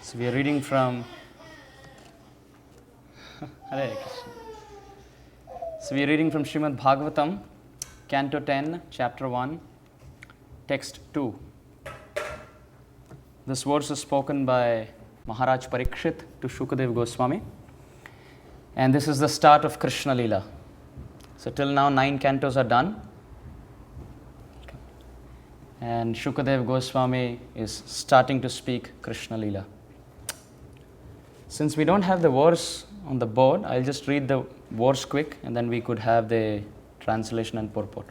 So we are reading from Hare Krishna. So we are reading from Srimad Bhagavatam, Canto 10, Chapter 1, Text 2. This verse is spoken by Maharaj Parikshit to Shukadev Goswami. And this is the start of Krishna Leela. So till now 9 cantos are done. And Shukadev Goswami is starting to speak Krishna Leela. Since we don't have the verse on the board, I'll just read the verse quick and then we could have the translation and purport.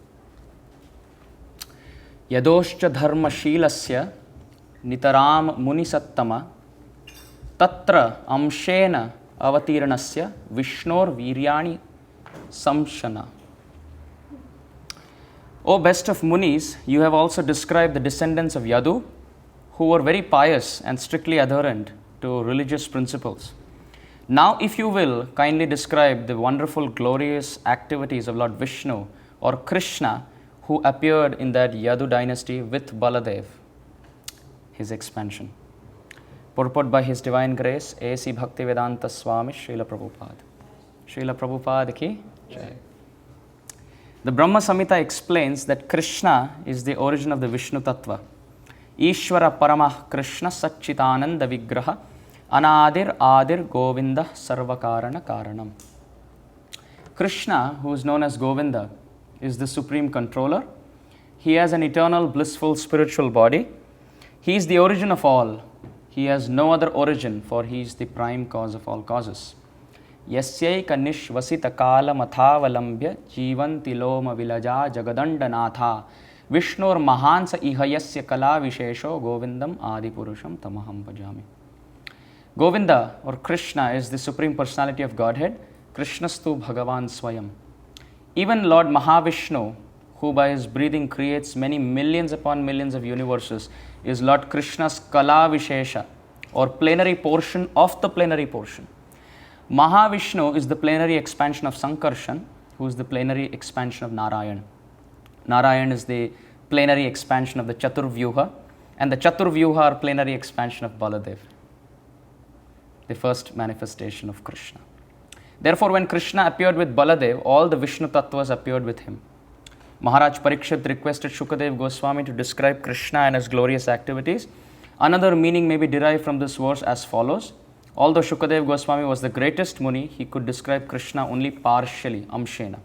Yadoscha dharma shilasya nitaram munisattama tatra amshena avatirnasya vishnor viryani samshana. O best of Munis, you have also described the descendants of Yadu, who were very pious and strictly adherent to religious principles. Now, if you will, kindly describe the wonderful, glorious activities of Lord Vishnu or Krishna, who appeared in that Yadu dynasty with Baladev, his expansion. Purport by His Divine Grace, A.C. Bhaktivedanta Swami Srila Prabhupada. Srila Prabhupada ki jai. The Brahma Samhita explains that Krishna is the origin of the Vishnu Tattva. Ishvara Paramah Krishna Satchitananda Vigraha Anadir Adir Govinda Sarvakarana Karanam. Krishna, who is known as Govinda, is the supreme controller. He has an eternal blissful spiritual body. He is the origin of all. He has no other origin, for he is the prime cause of all causes. Yasyaika nishvasita kala mathavalambya jivanti loma vilaja jagadandanatha Vishnur mahansa ihayasya kala vishesho govindam adipurusham tamaham bhajami. Govinda or Krishna is the supreme personality of Godhead. Krishnastu Bhagavan Swayam. Even Lord Mahavishnu, who by his breathing creates many millions upon millions of universes, is Lord Krishna's kala vishesha or plenary portion of the plenary portion. Mahavishnu is the plenary expansion of Sankarshan, who is the plenary expansion of Narayan. Narayan is the plenary expansion of the Chaturvyuha, and the Chaturvyuha are plenary expansion of Baladev, the first manifestation of Krishna. Therefore, when Krishna appeared with Baladev, all the Vishnu Tattvas appeared with him. Maharaj Parikshit requested Shukadev Goswami to describe Krishna and his glorious activities. Another meaning may be derived from this verse as follows. Although Shukadev Goswami was the greatest Muni, he could describe Krishna only partially, amshena.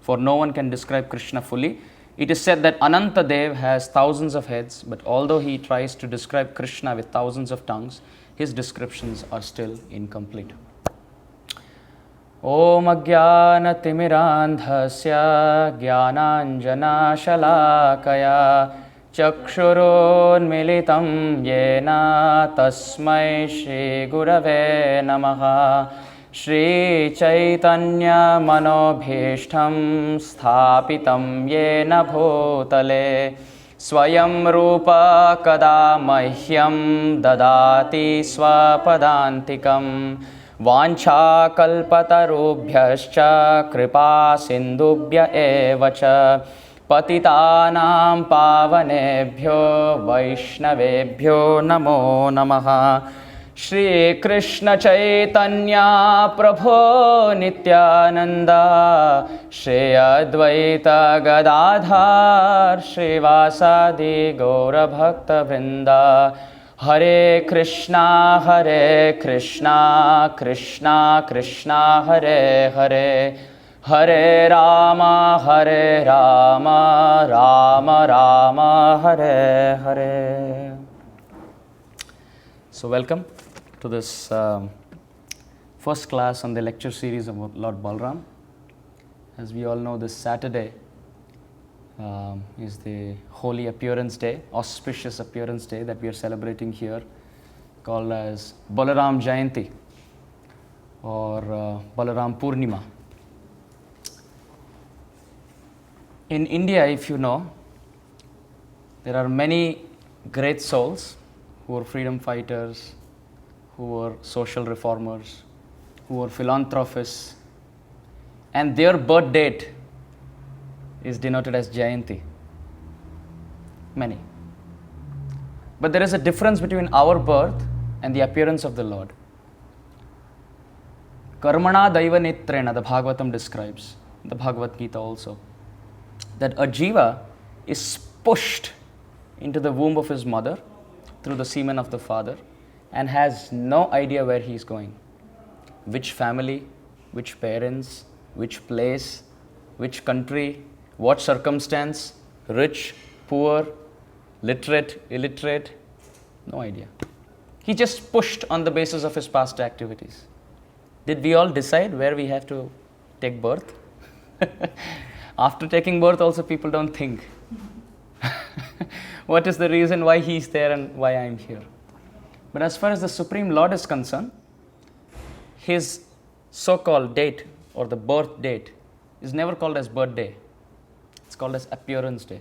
For no one can describe Krishna fully. It is said that Anantadev has thousands of heads, but although he tries to describe Krishna with thousands of tongues, his descriptions are still incomplete. Om Ajnana Timirandhasya Jnananjana Shalakaya Chakshurun Militam Yena Tasmai Shri Gurave Namaha Shri Chaitanya Manobhishtam Sthapitam Yena Bhutale Swayam Rupa Kada Mahyam Dadati Swapadantikam Vancha Kalpatarubhyascha Kripa Sindubhya Evacha Patitanam Pavanebhyo Vaishnavebhyo Namo Namaha Shri Krishna Chaitanya Prabhu Nityananda Shri Advaita Gadadhar Shri Vasadi Gaura Bhakta Vrinda Hare Krishna Krishna Krishna Hare Hare Hare Rama Rama Rama Hare Hare. So welcome to this first class on the lecture series of Lord Balarama. As we all know, this Saturday is the holy appearance day, auspicious appearance day that we are celebrating here, called as Balaram Jayanti or Balaram Purnima. In India, if you know, there are many great souls who were freedom fighters, who were social reformers, who were philanthropists, and their birth date is denoted as Jayanti. Many. But there is a difference between our birth and the appearance of the Lord. Karmana Daiva Netrena, the Bhagavatam describes, the Bhagavad Gita also, that a jiva is pushed into the womb of his mother through the semen of the father and has no idea where he is going, which family, which parents, which place, which country, what circumstance, rich, poor, literate, illiterate, no idea. He just pushed on the basis of his past activities. Did we all decide where we have to take birth? After taking birth also people don't think. What is the reason why he's there and why I'm here? But as far as the Supreme Lord is concerned, his so-called date or the birth date is never called as birthday. It's called as appearance day.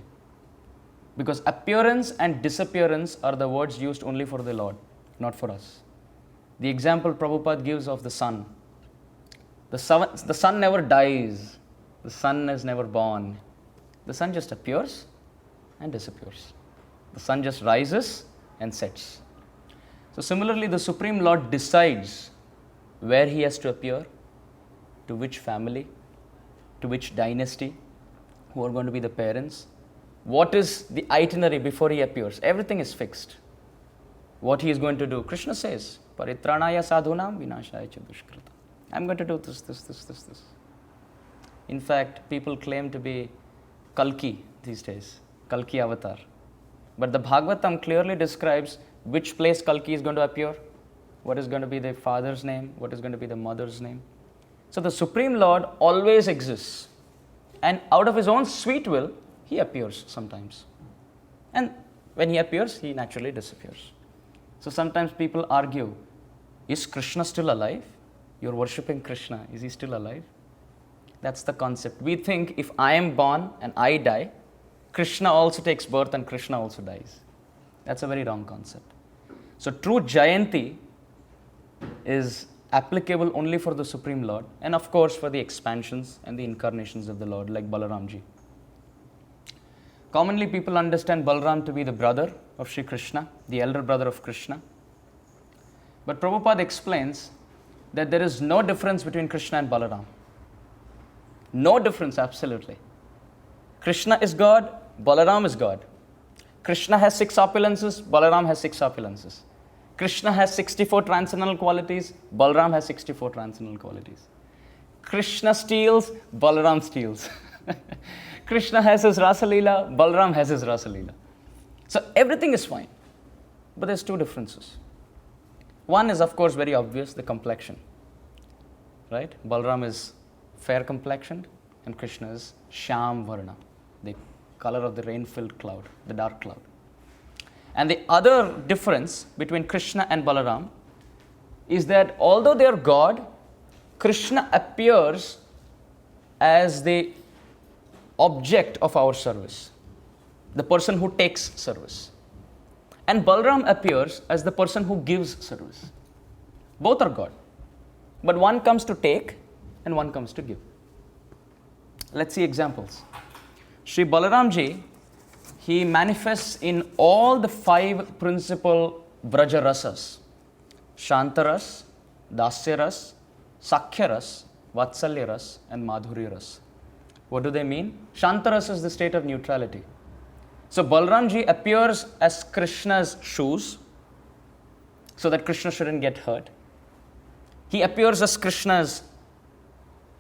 Because appearance and disappearance are the words used only for the Lord, not for us. The example Prabhupada gives of the sun. The sun never dies. The sun is never born. The sun just appears and disappears. The sun just rises and sets. So similarly, the Supreme Lord decides where he has to appear, to which family, to which dynasty, who are going to be the parents, what is the itinerary before he appears. Everything is fixed. What he is going to do. Krishna says, Paritranaya sadhunam vinashaya cha dushkrita. I'm going to do this. In fact, people claim to be Kalki these days, Kalki avatar. But the Bhagavatam clearly describes which place Kalki is going to appear, what is going to be the father's name, what is going to be the mother's name. So the Supreme Lord always exists. And out of his own sweet will, he appears sometimes. And when he appears, he naturally disappears. So sometimes people argue, is Krishna still alive? You're worshipping Krishna. Is he still alive? That's the concept. We think if I am born and I die, Krishna also takes birth and Krishna also dies. That's a very wrong concept. So true Jayanti is applicable only for the Supreme Lord and of course for the expansions and the incarnations of the Lord like Balaramji. Commonly people understand Balaram to be the brother of Sri Krishna, the elder brother of Krishna. But Prabhupada explains that there is no difference between Krishna and Balaram. No difference, absolutely. Krishna is God, Balaram is God. Krishna has 6 opulences, Balaram has 6 opulences. Krishna has 64 transcendental qualities, Balaram has 64 transcendental qualities. Krishna steals, Balaram steals. Krishna has his Rasa Leela, Balaram has his Rasa Leela. So everything is fine. But there's 2 differences. One is of course very obvious, the complexion. Right? Balaram is fair complexioned and Krishna is Sham Varna, the color of the rain-filled cloud, the dark cloud. And the other difference between Krishna and Balaram is that although they are God, Krishna appears as the object of our service, the person who takes service. And Balaram appears as the person who gives service. Both are God. But one comes to take and one comes to give. Let's see examples. Sri Balaramji, he manifests in all the 5 principal Vraja rasas. Shantaras, Dasyaras, Sakhyaras, Vatsalyaras and Madhuryaras. What do they mean? Shantaras is the state of neutrality. So Balaramji appears as Krishna's shoes so that Krishna shouldn't get hurt. He appears as Krishna's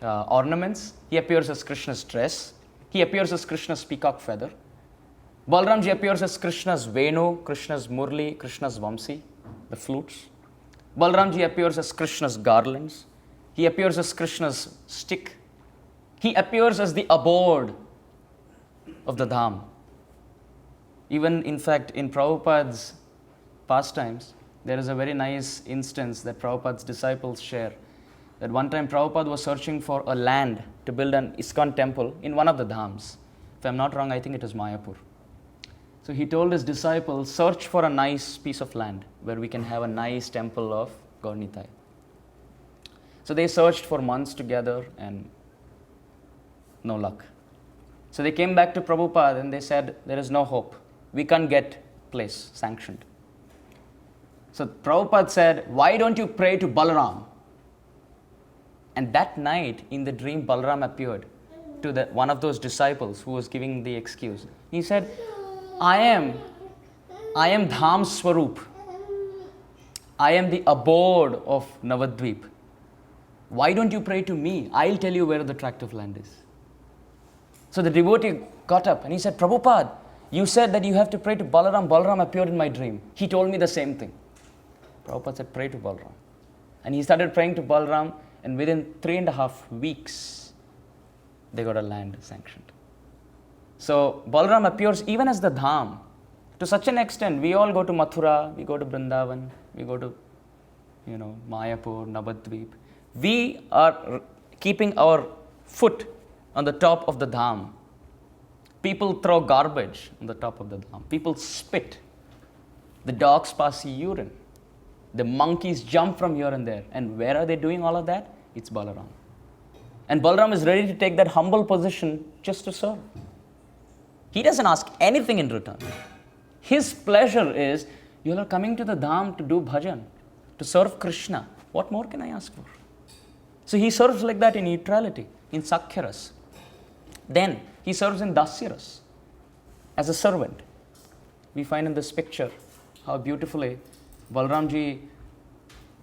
ornaments. He appears as Krishna's dress. He appears as Krishna's peacock feather. Balaramji appears as Krishna's Venu, Krishna's Murli, Krishna's Vamsi, the flutes. Balaramji appears as Krishna's garlands. He appears as Krishna's stick. He appears as the abode of the Dham. Even in fact, in Prabhupada's pastimes, there is a very nice instance that Prabhupada's disciples share. That one time Prabhupada was searching for a land to build an ISKCON temple in one of the dhams. If I'm not wrong, I think it is Mayapur. So he told his disciples, search for a nice piece of land where we can have a nice temple of Gaurnitai. So they searched for months together and no luck. So they came back to Prabhupada and they said, there is no hope. We can't get place sanctioned. So Prabhupada said, why don't you pray to Balaram? And that night in the dream, Balaram appeared to one of those disciples who was giving the excuse. He said, I am Dham Swarup. I am the abode of Navadvip. Why don't you pray to me? I'll tell you where the tract of land is. So the devotee got up and he said, Prabhupada, you said that you have to pray to Balaram. Balaram appeared in my dream. He told me the same thing. Prabhupada said, pray to Balaram. And he started praying to Balaram, and within 3.5 weeks, they got a land sanctioned. So Balaram appears even as the Dham. To such an extent, we all go to Mathura, we go to Vrindavan, we go to, Mayapur, Navadvip. We are keeping our foot on the top of the Dham. People throw garbage on the top of the Dham. People spit. The dogs pass urine. The monkeys jump from here and there. And where are they doing all of that? It's Balaram. And Balaram is ready to take that humble position just to serve. He doesn't ask anything in return. His pleasure is, you are coming to the Dham to do bhajan, to serve Krishna. What more can I ask for? So he serves like that in neutrality, in Sakhyaras. Then he serves in Dasyaras as a servant. We find in this picture how beautifully Balaramji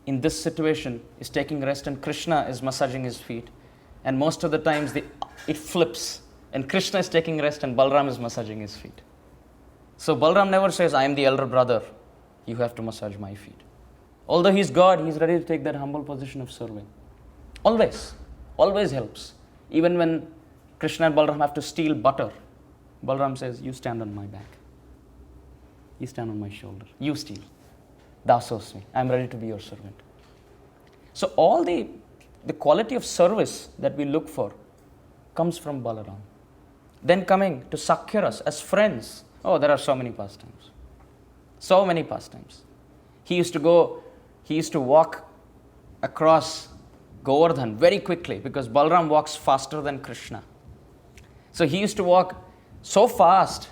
in this situation is taking rest and Krishna is massaging his feet. And most of the times it flips and Krishna is taking rest and Balaram is massaging his feet. So Balaram never says, I am the elder brother, you have to massage my feet. Although he's God, he's ready to take that humble position of serving. Always helps. Even when Krishna and Balaram have to steal butter, Balaram says, you stand on my back. You stand on my shoulder. You steal. Dasosmi. I am ready to be your servant. So all the quality of service that we look for comes from Balaram. Then coming to Sakhyaras as friends. Oh, there are so many pastimes. So many pastimes. He used to walk across Govardhan very quickly because Balaram walks faster than Krishna. So he used to walk so fast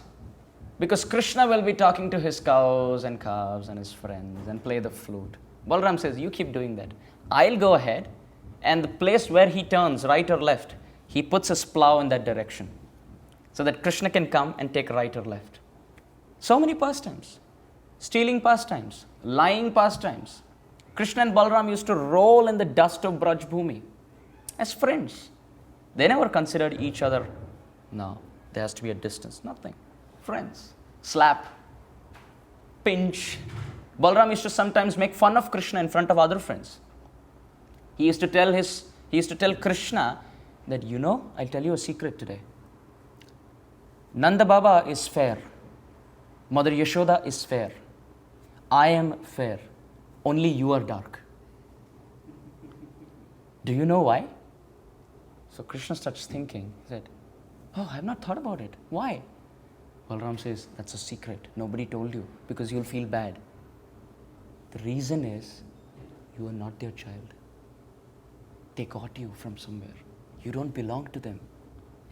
because Krishna will be talking to his cows and calves and his friends and play the flute. Balaram says, you keep doing that. I'll go ahead, and the place where he turns, right or left, he puts his plow in that direction so that Krishna can come and take right or left. So many pastimes. Stealing pastimes, lying pastimes. Krishna and Balaram used to roll in the dust of Braj Bhumi as friends. They never considered each other. No, there has to be a distance. Nothing. Friends. Slap. Pinch. Balaram used to sometimes make fun of Krishna in front of other friends. He used to tell Krishna that, I'll tell you a secret today. Nanda Baba is fair. Mother Yashoda is fair. I am fair. Only you are dark. Do you know why? So Krishna starts thinking. He said, I have not thought about it. Why? Balaram says, that's a secret. Nobody told you because you'll feel bad. The reason is, you are not their child. They got you from somewhere. You don't belong to them.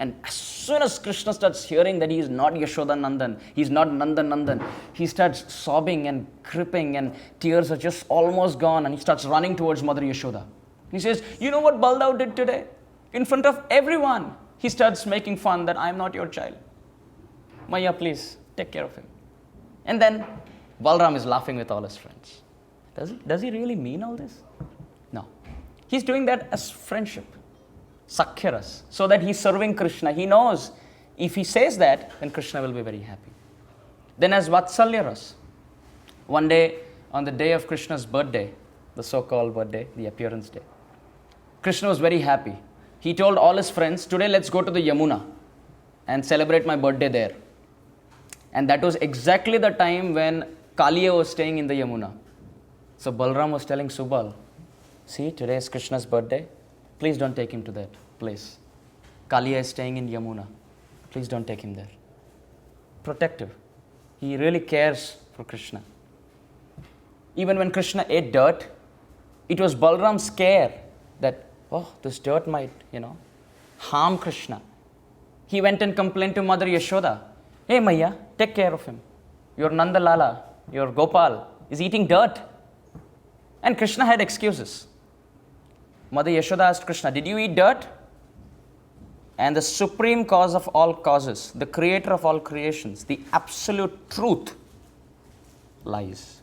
And as soon as Krishna starts hearing that he is not Yashoda Nandan, he's not Nanda Nandan, he starts sobbing and cripping and tears are just almost gone, and he starts running towards Mother Yashoda. He says, you know what Baldev did today? In front of everyone, he starts making fun that I'm not your child. Maya, please, take care of him. And then Balaram is laughing with all his friends. Does he really mean all this? No. He's doing that as friendship. Sakhyaras, so that he's serving Krishna. He knows if he says that, then Krishna will be very happy. Then as Vatsalyaras, one day, on the day of Krishna's birthday, the so-called birthday, the appearance day, Krishna was very happy. He told all his friends, today let's go to the Yamuna and celebrate my birthday there. And that was exactly the time when Kaliya was staying in the Yamuna. So Balaram was telling Subal, see, today is Krishna's birthday. Please don't take him to that place. Kaliya is staying in Yamuna. Please don't take him there. Protective. He really cares for Krishna. Even when Krishna ate dirt, it was Balaram's care that, this dirt might, harm Krishna. He went and complained to Mother Yashoda. Hey Maya, take care of him. Your Nanda Lala, your Gopal is eating dirt. And Krishna had excuses. Mother Yashoda asked Krishna, did you eat dirt? And the supreme cause of all causes, the creator of all creations, the absolute truth, lies.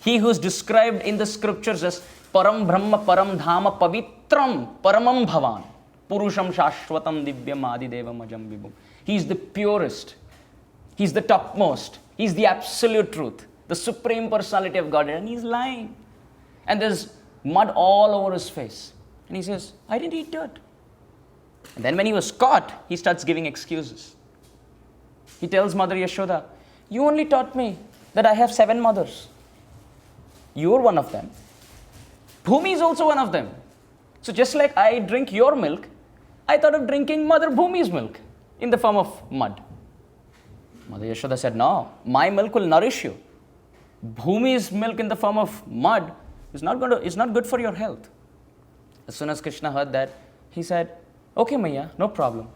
He who is described in the scriptures as Param Brahma Param Dhama Pavitram Paramam Bhavan Purusham Shashwatam Divyam Adidevam Ajam Vibhum. He is the purest. He is the topmost. He is the absolute truth, the supreme personality of God. And he is lying. And there's mud all over his face. And he says, I didn't eat dirt. And then when he was caught, he starts giving excuses. He tells Mother Yashoda, you only taught me that I have 7 mothers. You're one of them. Bhumi is also one of them. So just like I drink your milk, I thought of drinking Mother Bhumi's milk in the form of mud. Mother Yashoda said, no, my milk will nourish you. Bhumi's milk in the form of mud is not good for your health. As soon as Krishna heard that, he said, okay, Maya, no problem.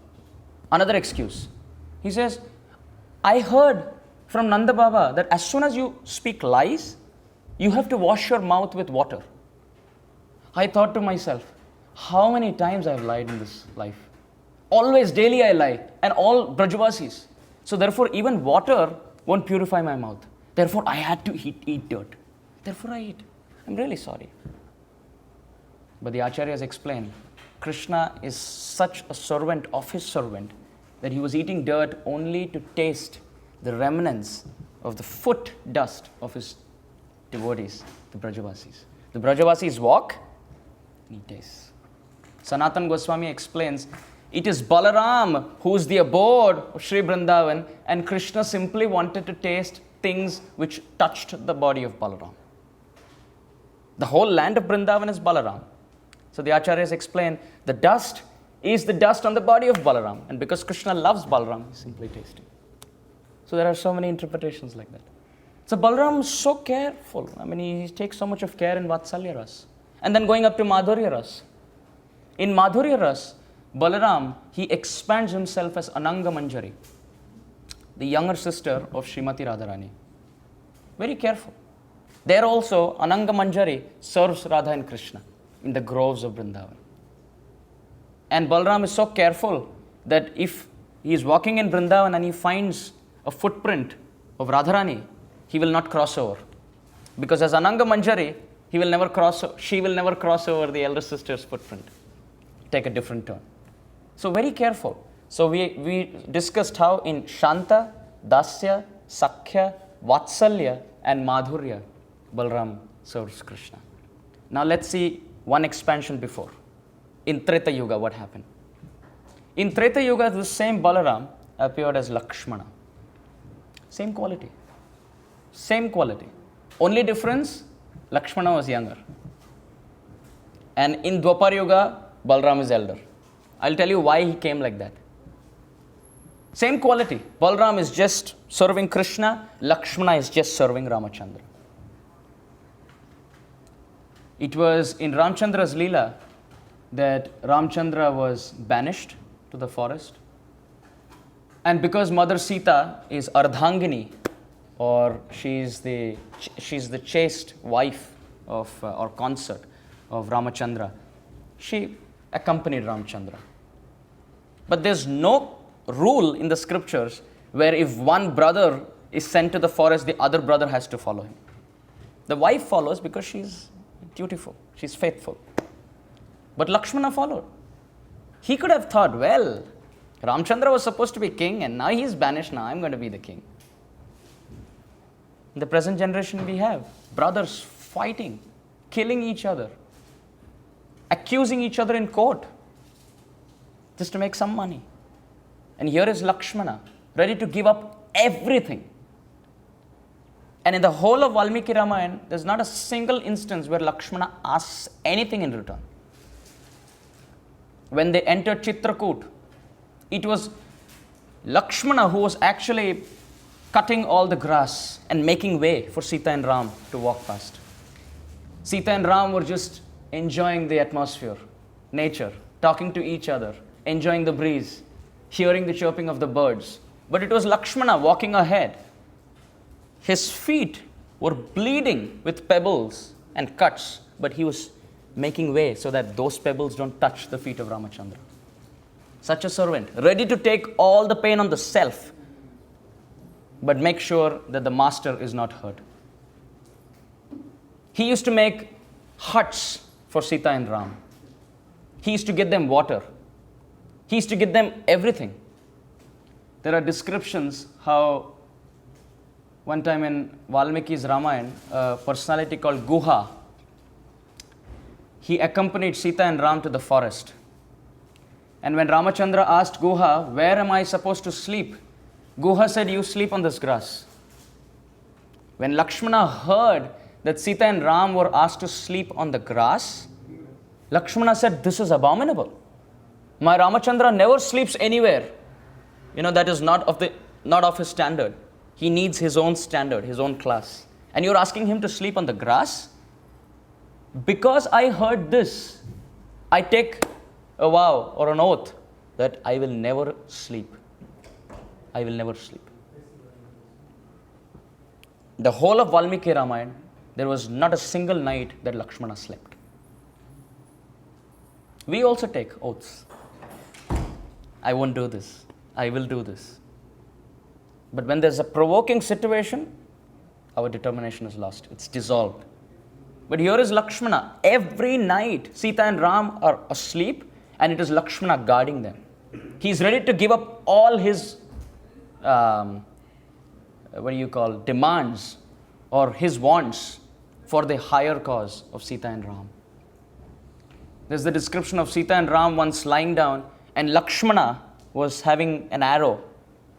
Another excuse. He says, I heard from Nanda Baba that as soon as you speak lies, you have to wash your mouth with water. I thought to myself, how many times I have lied in this life? Always, daily I lie, and all Brajavasis. So therefore, even water won't purify my mouth. Therefore, I had to eat dirt. Therefore, I eat. I'm really sorry. But the Acharyas explain, Krishna is such a servant of his servant that he was eating dirt only to taste the remnants of the foot dust of his devotees, the Brajavasis. The Brajavasis walk, and he tastes. Sanatana Goswami explains, it is Balaram who is the abode of Sri Vrindavan, and Krishna simply wanted to taste things which touched the body of Balaram. The whole land of Vrindavan is Balaram. So the Acharyas explain, the dust is the dust on the body of Balaram, and because Krishna loves Balaram, he simply tasted. So there are so many interpretations like that. So Balaram is so careful. I mean, he takes so much of care in Vatsalya Ras. And then going up to Madhurya Ras. In Madhurya Ras, Balaram, he expands himself as Ananga Manjari, the younger sister of Srimati Radharani. Very careful. There also, Ananga Manjari serves Radha and Krishna in the groves of Vrindavan. And Balaram is so careful that if he is walking in Vrindavan and he finds a footprint of Radharani, he will not cross over. Because as Ananga Manjari, she will never cross over the elder sister's footprint. Take a different turn. So very careful. So we discussed how in Shanta, Dasya, Sakhya, Vatsalya and Madhurya, Balaram serves Krishna. Now let's see one expansion before. In Treta Yuga, what happened? In Treta Yuga, the same Balaram appeared as Lakshmana. Same quality. Same quality. Only difference, Lakshmana was younger. And in Dwapar Yuga, Balaram is elder. I'll tell you why he came like that. Same quality. Balaram is just serving Krishna, Lakshmana is just serving Ramachandra. It was in Ramchandra's Leela that Ramchandra was banished to the forest. And because Mother Sita is Ardhangini, or she's the chaste wife of or consort of Ramachandra, she accompanied Ramchandra. But there's no rule in the scriptures where if one brother is sent to the forest, the other brother has to follow him. The wife follows because she's dutiful, she's faithful. But Lakshmana followed. He could have thought, well, Ramchandra was supposed to be king and now he's banished, now I'm going to be the king. In the present generation we have brothers fighting, killing each other, accusing each other in court just to make some money. And here is Lakshmana, ready to give up everything. And in the whole of Valmiki Ramayana, there's not a single instance where Lakshmana asks anything in return. When they entered Chitrakoot, it was Lakshmana who was actually cutting all the grass and making way for Sita and Ram to walk past. Sita and Ram were just enjoying the atmosphere, nature, talking to each other, enjoying the breeze, hearing the chirping of the birds. But it was Lakshmana walking ahead. His feet were bleeding with pebbles and cuts, but he was making way so that those pebbles don't touch the feet of Ramachandra. Such a servant, ready to take all the pain on the self, but make sure that the master is not hurt. He used to make huts for Sita and Ram. He used to get them water. He used to get them everything. There are descriptions how one time in Valmiki's Ramayana, a personality called Guha, he accompanied Sita and Ram to the forest. And when Ramachandra asked Guha, where am I supposed to sleep? Guha said, you sleep on this grass. When Lakshmana heard that Sita and Ram were asked to sleep on the grass, Lakshmana said, this is abominable. My Ramachandra never sleeps anywhere. That is not of his standard. He needs his own standard, his own class. And you're asking him to sleep on the grass? Because I heard this, I take a vow or an oath that I will never sleep. I will never sleep. The whole of Valmiki Ramayana, there was not a single night that Lakshmana slept. We also take oaths. I won't do this. I will do this. But when there's a provoking situation, our determination is lost. It's dissolved. But here is Lakshmana. Every night, Sita and Ram are asleep, and it is Lakshmana guarding them. He's ready to give up all his, demands or his wants for the higher cause of Sita and Ram. There's the description of Sita and Ram once lying down, and Lakshmana was having an arrow,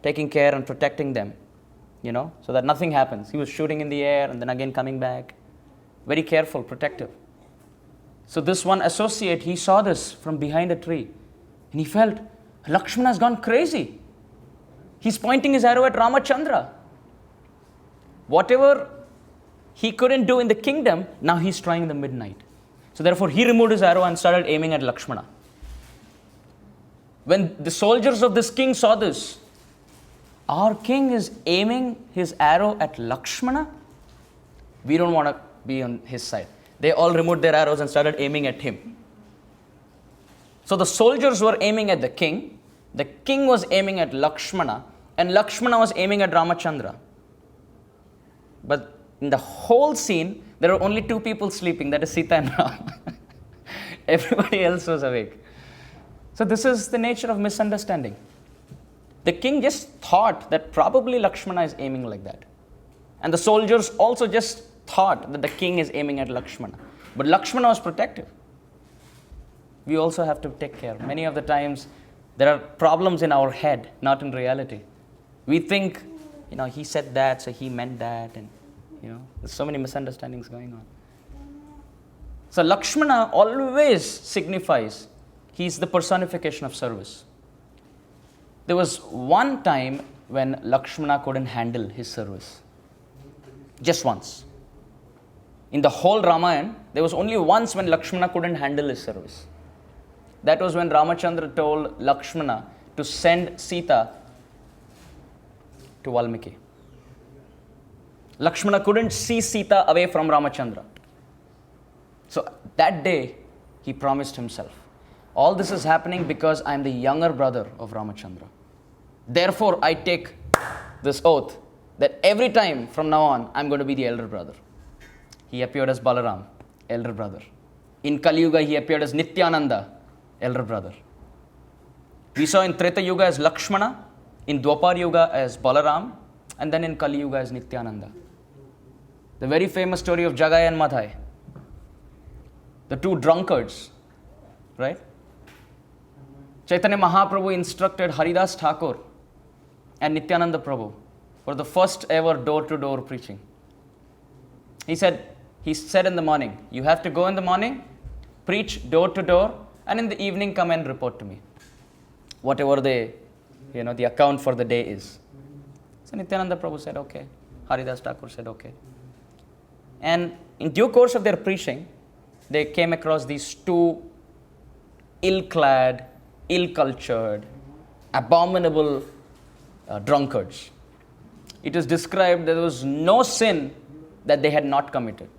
taking care and protecting them, so that nothing happens. He was shooting in the air and then again coming back. Very careful, protective. So this one associate, he saw this from behind a tree, and he felt, Lakshmana has gone crazy. He's pointing his arrow at Ramachandra. Whatever he couldn't do in the kingdom, now he's trying in the midnight. So therefore, he removed his arrow and started aiming at Lakshmana. When the soldiers of this king saw this, our king is aiming his arrow at Lakshmana. We don't want to be on his side. They all removed their arrows and started aiming at him. So the soldiers were aiming at the king was aiming at Lakshmana, and Lakshmana was aiming at Ramachandra. But in the whole scene, there were only two people sleeping, that is Sita and Ram. Everybody else was awake. So this is the nature of misunderstanding. The king just thought that probably Lakshmana is aiming like that. And the soldiers also just thought that the king is aiming at Lakshmana. But Lakshmana was protective. We also have to take care. Many of the times, there are problems in our head, not in reality. We think, he said that, so he meant that, and there's so many misunderstandings going on. So Lakshmana always signifies he's the personification of service. There was one time when Lakshmana couldn't handle his service. Just once. In the whole Ramayana, there was only once when Lakshmana couldn't handle his service. That was when Ramachandra told Lakshmana to send Sita to Valmiki. Lakshmana couldn't see Sita away from Ramachandra. So that day, he promised himself, all this is happening because I am the younger brother of Ramachandra. Therefore, I take this oath that every time from now on, I'm going to be the elder brother. He appeared as Balaram, elder brother. In Kali Yuga, he appeared as Nityananda, elder brother. We saw in Treta Yuga as Lakshmana, in Dwapar Yuga as Balaram, and then in Kali Yuga as Nityananda. The very famous story of Jagai and Madhai, the two drunkards, right? Chaitanya Mahaprabhu instructed Haridas Thakur and Nityananda Prabhu for the first ever door-to-door preaching. He said in the morning, you have to go in the morning, preach door-to-door, and in the evening come and report to me. Whatever the account for the day is. So Nityananda Prabhu said, okay. Haridas Thakur said, okay. And in due course of their preaching, they came across these two ill-clad, ill-cultured, abominable drunkards. It is described there was no sin that they had not committed.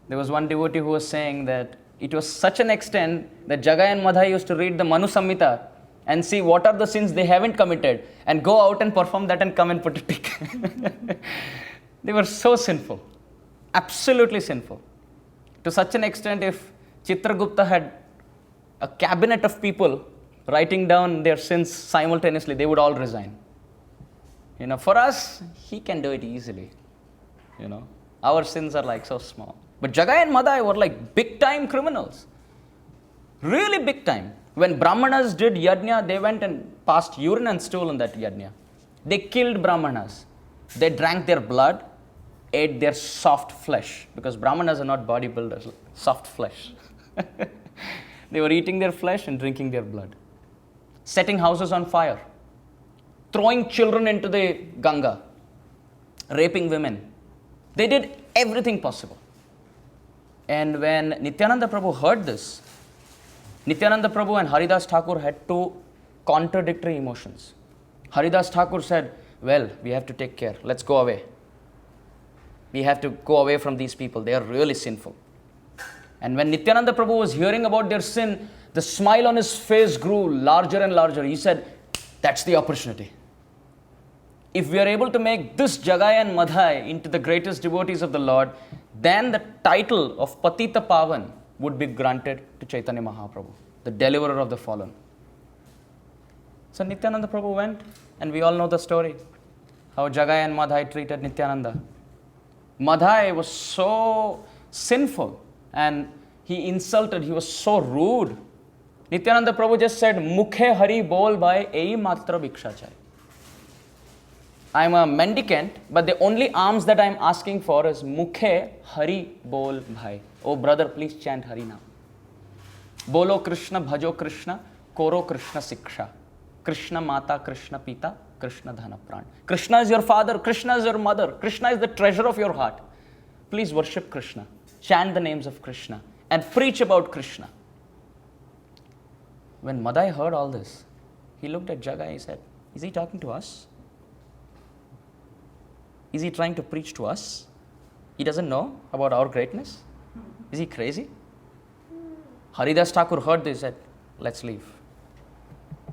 There was one devotee who was saying that it was such an extent that Jagai and Madhai used to read the Manu Samhita and see what are the sins they haven't committed and go out and perform that and come and put a tick. They were so sinful, absolutely sinful. To such an extent, if Chitragupta had a cabinet of people writing down their sins simultaneously, they would all resign. For us, he can do it easily. Our sins are like so small. But Jagai and Madhai were like big time criminals. Really big time. When Brahmanas did yajna, they went and passed urine and stool in that yajna. They killed Brahmanas. They drank their blood, ate their soft flesh. Because Brahmanas are not bodybuilders, soft flesh. They were eating their flesh and drinking their blood. Setting houses on fire. Throwing children into the Ganga. Raping women. They did everything possible. And when Nityananda Prabhu heard this, Nityananda Prabhu and Haridas Thakur had two contradictory emotions. Haridas Thakur said, well, we have to take care. Let's go away. We have to go away from these people. They are really sinful. And when Nityananda Prabhu was hearing about their sin, the smile on his face grew larger and larger. He said, that's the opportunity. If we are able to make this Jagai and Madhai into the greatest devotees of the Lord, then the title of Patita Pavan would be granted to Chaitanya Mahaprabhu, the deliverer of the fallen. So Nityananda Prabhu went, and we all know the story, how Jagai and Madhai treated Nityananda. Madhai was so sinful, and he was so rude. Nityananda Prabhu just said, Mukhe Hari Bol Bhai Ei Matra Bhiksha Chai. I am a mendicant, but the only alms that I am asking for is Mukhe Hari Bol Bhai. Oh brother, please chant Hari now. Bolo Krishna, Bhajo Krishna, Koro Krishna Siksha. Krishna Mata, Krishna Pita, Krishna Dhana Pran. Krishna is your father, Krishna is your mother, Krishna is the treasure of your heart. Please worship Krishna, chant the names of Krishna, and preach about Krishna. When Madhai heard all this, he looked at Jagai and he said, is he talking to us? Is he trying to preach to us? He doesn't know about our greatness? Is he crazy? Haridas Thakur heard this and said, let's leave.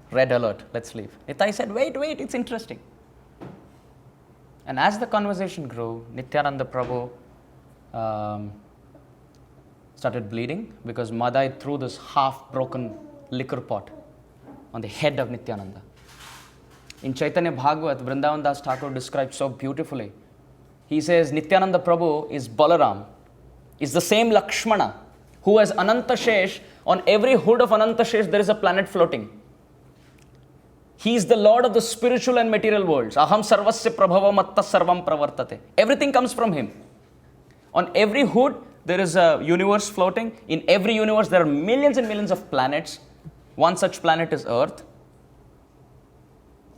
Red alert, let's leave. Nitai said, wait, it's interesting. And as the conversation grew, Nityananda Prabhu started bleeding because Madhai threw this half-broken liquor pot on the head of Nityananda. In Chaitanya Bhagavat, Vrindavan Das Thakur describes so beautifully. He says, Nityananda Prabhu is Balaram, is the same Lakshmana who has Anantashesh. On every hood of Anantashesh, there is a planet floating. He is the Lord of the spiritual and material worlds. Aham sarvasya prabhava matta sarvam pravartate. Everything comes from him. On every hood, there is a universe floating. In every universe, there are millions and millions of planets. One such planet is Earth.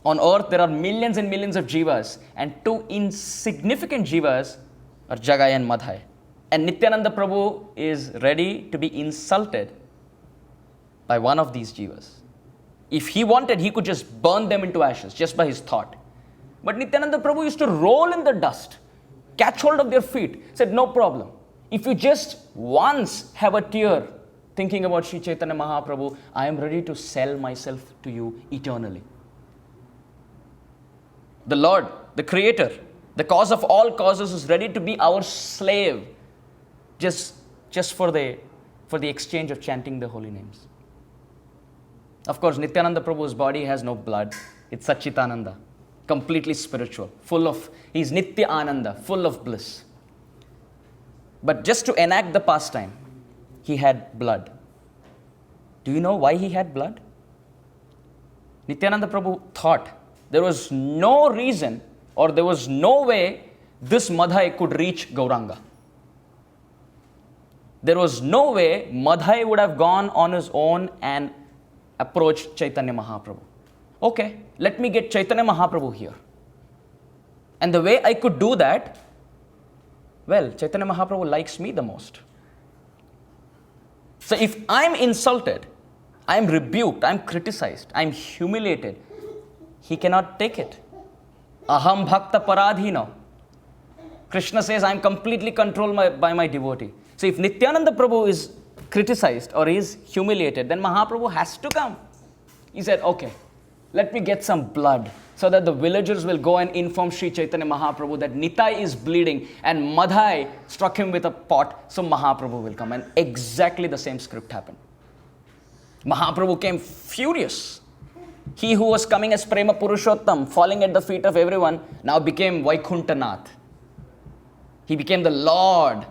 On Earth, there are millions and millions of jivas, and two insignificant jivas are Jagai and Madhai. And Nityananda Prabhu is ready to be insulted by one of these jivas. If he wanted, he could just burn them into ashes just by his thought. But Nityananda Prabhu used to roll in the dust, catch hold of their feet, said, no problem. If you just once have a tear thinking about Sri Chaitanya Mahaprabhu, I am ready to sell myself to you eternally. The Lord, the Creator, the cause of all causes, is ready to be our slave just for the exchange of chanting the holy names. Of course, Nityananda Prabhu's body has no blood. It's Satchitananda, completely spiritual, he's Nitya Ananda, full of bliss. But just to enact the pastime, he had blood. Do you know why he had blood? Nityananda Prabhu thought there was no reason or there was no way this Madhai could reach Gauranga. There was no way Madhai would have gone on his own and approached Chaitanya Mahaprabhu. Okay, let me get Chaitanya Mahaprabhu here. And the way I could do that, well, Chaitanya Mahaprabhu likes me the most. So if I'm insulted, I'm rebuked, I'm criticized, I'm humiliated, he cannot take it. Aham bhakta paradhino. Krishna says, I am completely controlled by my devotee. So if Nityananda Prabhu is criticized or is humiliated, then Mahaprabhu has to come. He said, okay, let me get some blood so that the villagers will go and inform Sri Chaitanya Mahaprabhu that Nitai is bleeding and Madhai struck him with a pot, so Mahaprabhu will come. And exactly the same script happened. Mahaprabhu came furious. He who was coming as Prema Purushottam, falling at the feet of everyone, now became Vaikuntanath. He became the Lord.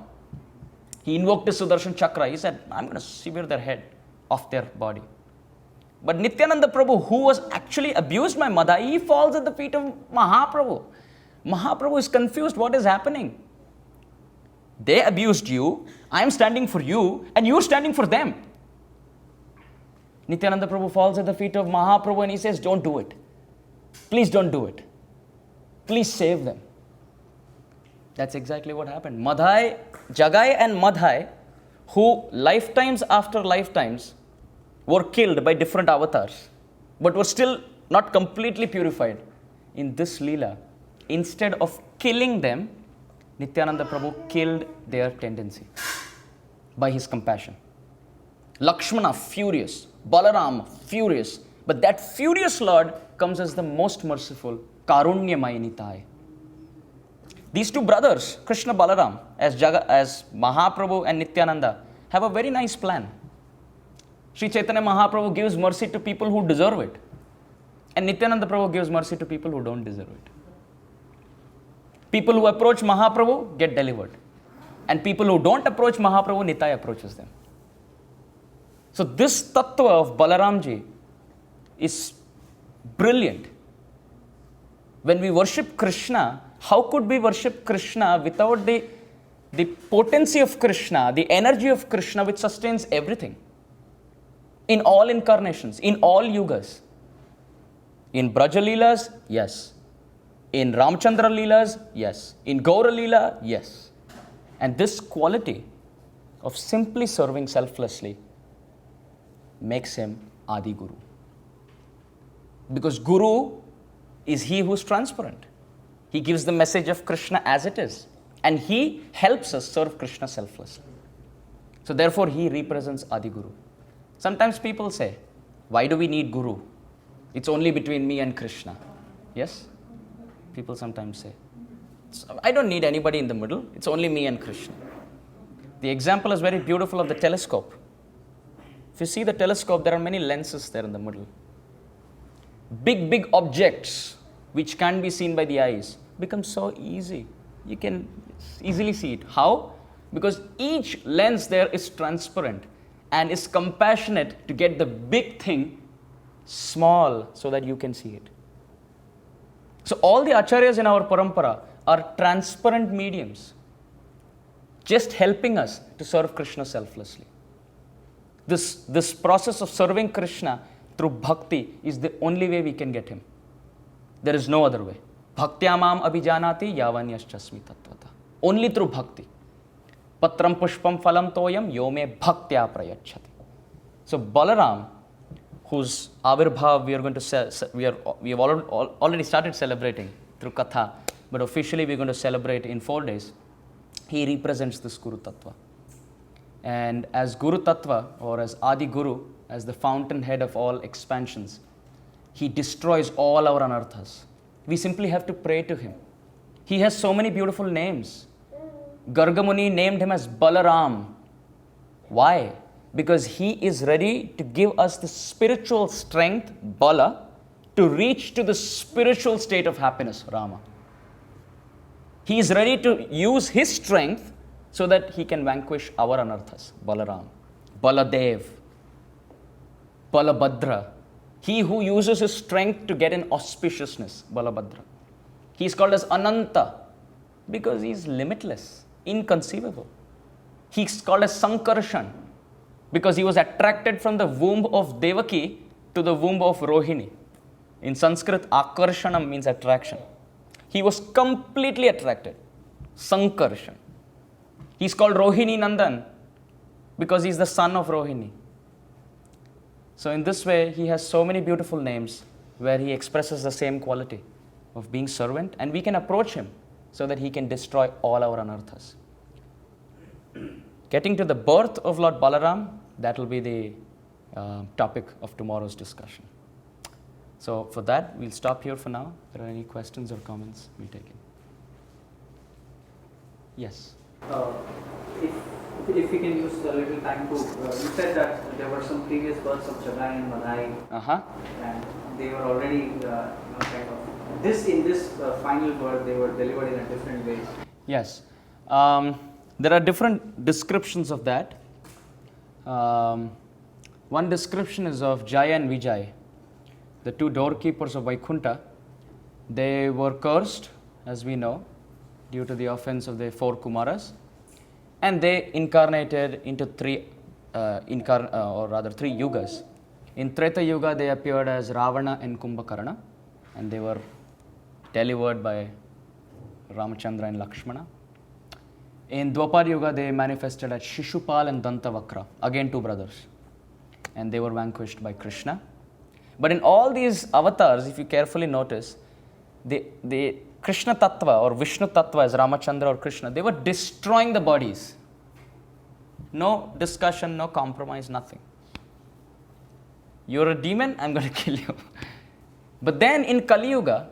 He invoked his Sudarshan Chakra. He said, I'm going to sever their head off their body. But Nityananda Prabhu, who was actually abused by Madhai, he falls at the feet of Mahaprabhu. Mahaprabhu is confused. What is happening? They abused you, I am standing for you, and you are standing for them. Nityananda Prabhu falls at the feet of Mahaprabhu and he says, don't do it. Please don't do it. Please save them. That's exactly what happened. Madhai, Jagai and Madhai, who lifetimes after lifetimes were killed by different avatars, but were still not completely purified. In this Leela, instead of killing them, Nityananda Prabhu killed their tendency by his compassion. Lakshmana, furious. Balarama, furious. But that furious Lord comes as the most merciful, Karunyamaya Nitai. These two brothers, Krishna Balaram, as Mahaprabhu and Nityananda, have a very nice plan. Sri Chaitanya Mahaprabhu gives mercy to people who deserve it. And Nityananda Prabhu gives mercy to people who don't deserve it. People who approach Mahaprabhu get delivered. And people who don't approach Mahaprabhu, Nitai approaches them. So this tattva of Balaramji is brilliant. When we worship Krishna, how could we worship Krishna without the potency of Krishna, the energy of Krishna which sustains everything? In all incarnations, in all yugas. In Braja Leelas, yes. In Ramchandra Leelas, yes. In Gaura Leela, yes. And this quality of simply serving selflessly makes him Adi Guru. Because Guru is he who is transparent. He gives the message of Krishna as it is. And he helps us serve Krishna selflessly. So therefore he represents Adi Guru. Sometimes people say, why do we need Guru? It's only between me and Krishna. Yes? People sometimes say, I don't need anybody in the middle. It's only me and Krishna. The example is very beautiful of the telescope. If you see the telescope, there are many lenses there in the middle. Big objects which can be seen by the eyes become so easy. You can easily see it. How? Because each lens there is transparent and is compassionate to get the big thing small so that you can see it. So all the acharyas in our parampara are transparent mediums, just helping us to serve Krishna selflessly. This process of serving Krishna through bhakti is the only way we can get him. There is no other way. Bhaktyamam abhijanati yavanyashchasmi tattvata. Only through bhakti. Patram pushpam phalam toyam yome bhaktya prayachati. So Balaram, whose avirbhav we have already started celebrating through katha, but officially we are going to celebrate in 4 days. He represents this Guru Tattva. And as Guru Tattva, or as Adi Guru, as the fountainhead of all expansions, he destroys all our anarthas. We simply have to pray to him. He has so many beautiful names. Gargamuni named him as Balaram. Why? Because he is ready to give us the spiritual strength, Bala, to reach to the spiritual state of happiness, Rama. He is ready to use his strength so that he can vanquish our anarthas, Balaram, Baladev, Balabhadra. He who uses his strength to get an auspiciousness, Balabhadra. He is called as Ananta because he is limitless, inconceivable. He is called as Sankarshan because he was attracted from the womb of Devaki to the womb of Rohini. In Sanskrit, Akarshanam means attraction. He was completely attracted. Sankarshan. He is called Rohini Nandan because he is the son of Rohini. So in this way, he has so many beautiful names where he expresses the same quality of being servant, and we can approach him so that he can destroy all our anarthas. Getting to the birth of Lord Balaram, that will be the topic of tomorrow's discussion. So for that, we'll stop here for now. If there are any questions or comments, we'll take it. Yes? If we can use a little time to, you said that there were some previous births of Jagai and Madhai, and they were already, kind of, in this final birth, they were delivered in a different way. Yes. There are different descriptions of that. One description is of Jaya and Vijay, the two doorkeepers of Vaikunta. They were cursed, as we know, due to the offense of the 4 Kumaras, and they incarnated into three yugas. In Treta Yuga, they appeared as Ravana and Kumbhakarna, and they were delivered by Ramachandra and Lakshmana. In Dwapar Yuga, they manifested as Shishupal and Dantavakra, again 2 brothers, and they were vanquished by Krishna. But in all these avatars, if you carefully notice, the Krishna Tattva or Vishnu Tattva as Ramachandra or Krishna, they were destroying the bodies. No discussion, no compromise, nothing. You're a demon, I'm going to kill you. But then in Kali Yuga,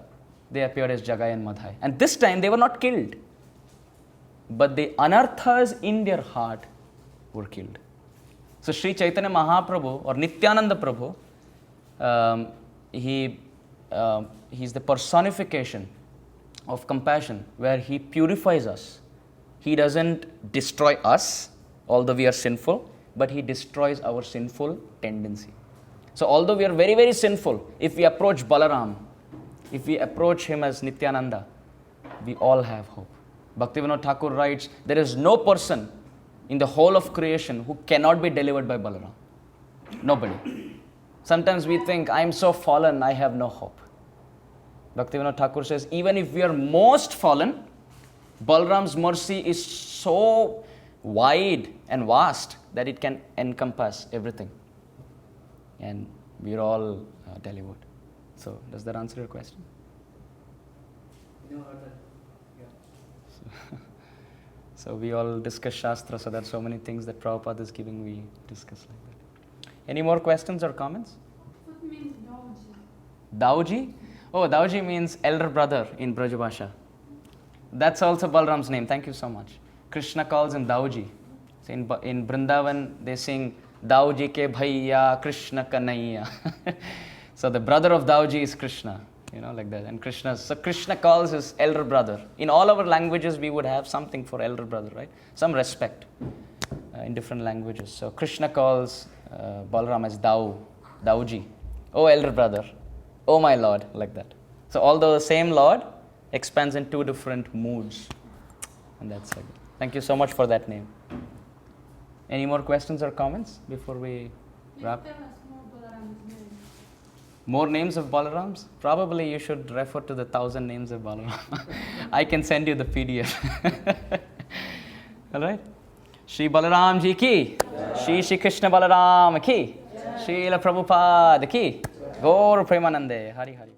they appeared as Jagai and Madhai. And this time they were not killed. But the anarthas in their heart were killed. So Sri Chaitanya Mahaprabhu or Nityananda Prabhu, he's the personification of compassion, where he purifies us. He doesn't destroy us, although we are sinful, but he destroys our sinful tendency. So although we are very, very sinful, if we approach Balaram, if we approach him as Nityananda, we all have hope. Bhaktivinoda Thakur writes, there is no person in the whole of creation who cannot be delivered by Balaram. Nobody. Sometimes we think, I am so fallen, I have no hope. Bhaktivinoda Thakur says, even if we are most fallen, Balaram's mercy is so wide and vast that it can encompass everything. And we are all delivered. So, does that answer your question? No, yeah. So we all discuss Shastra, so there are so many things that Prabhupada is giving, we discuss like that. Any more questions or comments? What means Dauji? Dauji? Oh, Dauji means elder brother in Brajabhasha. That's also Balaram's name. Thank you so much. Krishna calls him Dauji. So in Vrindavan, they sing Dauji ke bhaiya, Krishna kanaiya. So the brother of Dauji is Krishna, like that. And Krishna calls his elder brother. In all our languages, we would have something for elder brother, right? Some respect in different languages. So Krishna calls Balaram as Dauji. Oh, elder brother. Oh, my Lord, like that. So although the same Lord expands in 2 different moods. And that's like that. Thank you so much for that name. Any more questions or comments before we wrap? Tell us more Balaram's name. More names of Balarams? Probably you should refer to the 1,000 names of Balaram. I can send you the PDF. All right? Shri Balaram Ji ki, Shri Krishna Balaram ki, Srila Prabhupada ki, Gaur Premanande, Hari Hari.